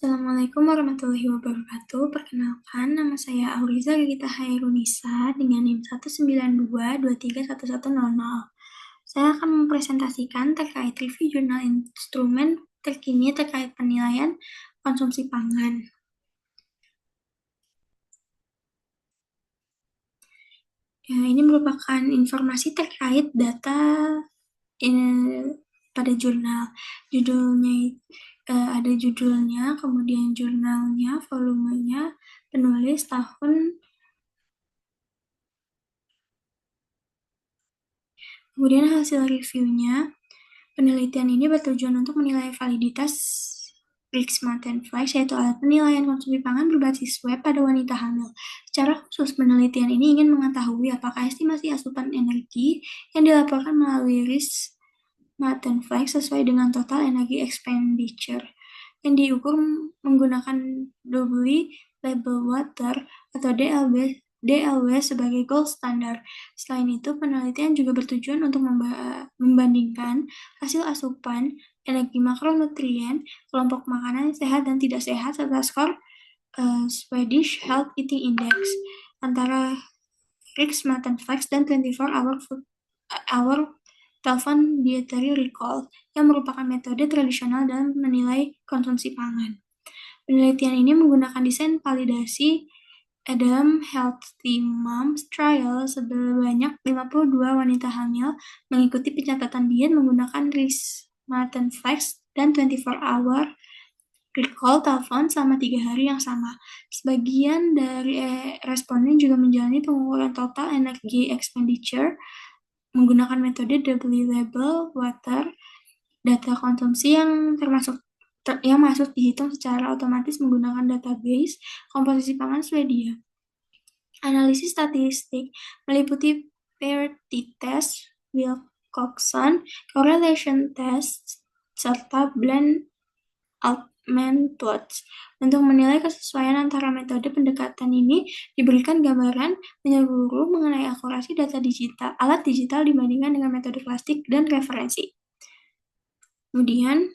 Assalamualaikum warahmatullahi wabarakatuh. Perkenalkan, nama saya Auriza Gita Hairunisa dengan NIM 192231100. Saya akan mempresentasikan terkait review jurnal instrumen terkini terkait penilaian konsumsi pangan. Ya, ini merupakan informasi terkait data pada jurnal. Judulnya ada judulnya, kemudian jurnalnya, volumenya, penulis, tahun. Kemudian hasil reviewnya, penelitian ini bertujuan untuk menilai validitas Briggs-Martin-Flex, yaitu alat penilaian konsumsi pangan berbasis web pada wanita hamil. Secara khusus, penelitian ini ingin mengetahui apakah estimasi asupan energi yang dilaporkan melalui Briggs-Martin-Flex sesuai dengan total energi expenditure yang diukur menggunakan doubly labeled water atau DLW sebagai gold standard. Selain itu, penelitian juga bertujuan untuk membandingkan hasil asupan energi makronutrien, kelompok makanan sehat dan tidak sehat, serta skor Swedish Health Eating Index antara Briggs-Martin-Flex dan 24-hour telepon dietary recall yang merupakan metode tradisional dalam menilai konsumsi pangan. Penelitian ini menggunakan desain validasi Adam Healthy Moms Trial sebanyak 52 wanita hamil mengikuti pencatatan diet menggunakan Briggs-Martin-Flex dan 24-hour recall telepon selama 3 hari yang sama. Sebagian dari responden juga menjalani pengukuran total energi expenditure menggunakan metode doubly labeled water. Data konsumsi yang masuk dihitung secara otomatis menggunakan database komposisi pangan Swedia. Analisis statistik meliputi parity test, Wilcoxon correlation test, serta Blend-Altman plots. Untuk menilai kesesuaian antara metode pendekatan ini, diberikan gambaran menyeluruh mengenai akurasi data alat digital dibandingkan dengan metode klasik dan referensi. Kemudian,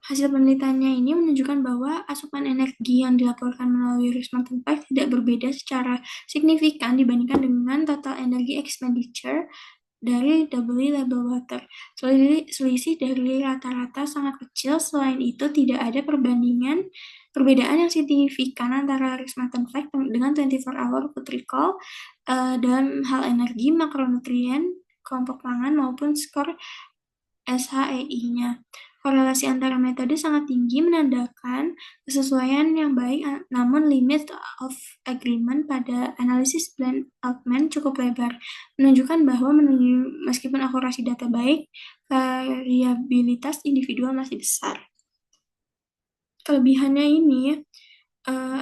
hasil penelitiannya ini menunjukkan bahwa asupan energi yang dilaporkan melalui Briggs-Martin-Flex tidak berbeda secara signifikan dibandingkan dengan total energi expenditure dari doubly labeled water. Selisih dari rata-rata sangat kecil. Selain itu, tidak ada perbedaan yang signifikan antara Briggs-Martin-Flex dengan 24-hour food recall dalam hal energi, makronutrien, kelompok pangan, maupun skor SHEI-nya. Korelasi antara metode sangat tinggi menandakan kesesuaian yang baik, namun limit of agreement pada analisis Blend-Altman cukup lebar, menunjukkan bahwa meskipun akurasi data baik, variabilitas individual masih besar. Kelebihannya ini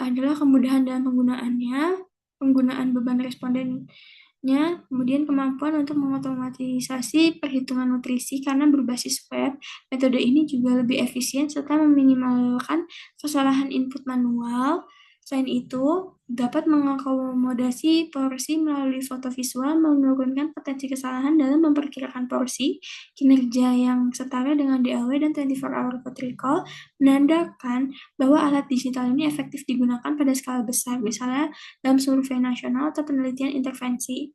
adalah kemudahan dalam penggunaan beban respondennya, kemudian kemampuan untuk mengotomatisasi perhitungan nutrisi karena berbasis web. Metode ini juga lebih efisien serta meminimalkan kesalahan input manual. Selain itu, dapat mengakomodasi porsi melalui foto visual, menurunkan potensi kesalahan dalam memperkirakan porsi. Kinerja yang setara dengan DLW dan 24-hour food recall menandakan bahwa alat digital ini efektif digunakan pada skala besar, misalnya dalam survei nasional atau penelitian intervensi.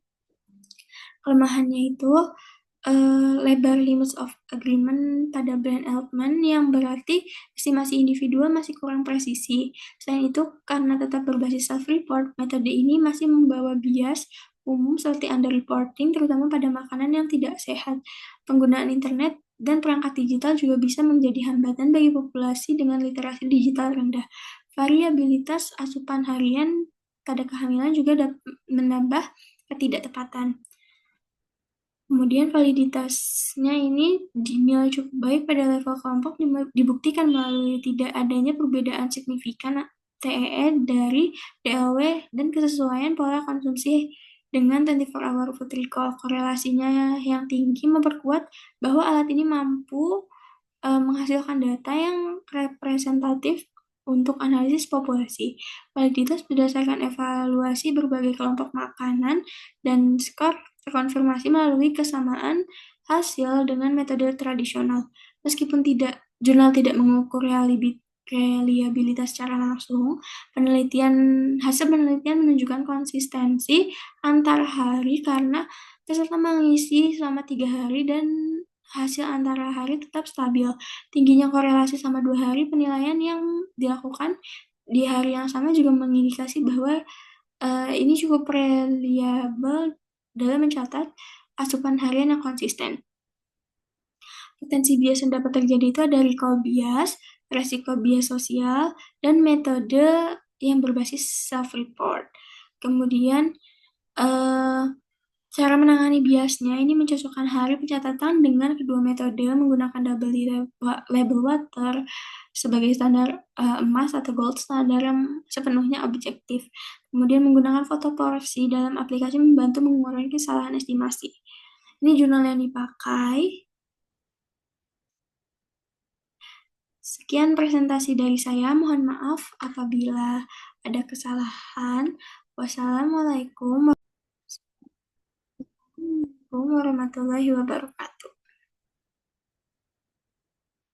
Kelemahannya itu lebar limits of agreement pada Blend-Altman yang berarti estimasi individual masih kurang presisi. Selain itu, karena tetap berbasis self-report, metode ini masih membawa bias umum seperti underreporting, terutama pada makanan yang tidak sehat. Penggunaan internet dan perangkat digital juga bisa menjadi hambatan bagi populasi dengan literasi digital rendah. Variabilitas asupan harian pada kehamilan juga menambah ketidaktepatan. Kemudian validitasnya ini dinilai cukup baik pada level kelompok, dibuktikan melalui tidak adanya perbedaan signifikan TEE dari DLW dan kesesuaian pola konsumsi dengan 24-hour food recall. Korelasinya yang tinggi memperkuat bahwa alat ini mampu menghasilkan data yang representatif untuk analisis populasi. Validitas berdasarkan evaluasi berbagai kelompok makanan dan skor terkonfirmasi melalui kesamaan hasil dengan metode tradisional. Meskipun jurnal tidak mengukur reliabilitas secara langsung. Penelitian Hasil penelitian menunjukkan konsistensi antar hari karena peserta mengisi selama 3 hari dan hasil antara hari tetap stabil. Tingginya korelasi sama 2 hari penilaian yang dilakukan di hari yang sama juga mengindikasi bahwa ini cukup reliable dalam mencatat asupan harian yang konsisten. Potensi bias yang dapat terjadi itu ada recall bias, resiko bias sosial, dan metode yang berbasis self-report. Kemudian, eh, cara menangani biasnya ini mencocokkan hari pencatatan dengan kedua metode menggunakan double label water sebagai standar emas atau gold standar yang sepenuhnya objektif. Kemudian menggunakan foto porsi dalam aplikasi membantu mengurangi kesalahan estimasi. Ini jurnal yang dipakai. Sekian presentasi dari saya. Mohon maaf apabila ada kesalahan. Wassalamualaikum warahmatullahi wabarakatuh.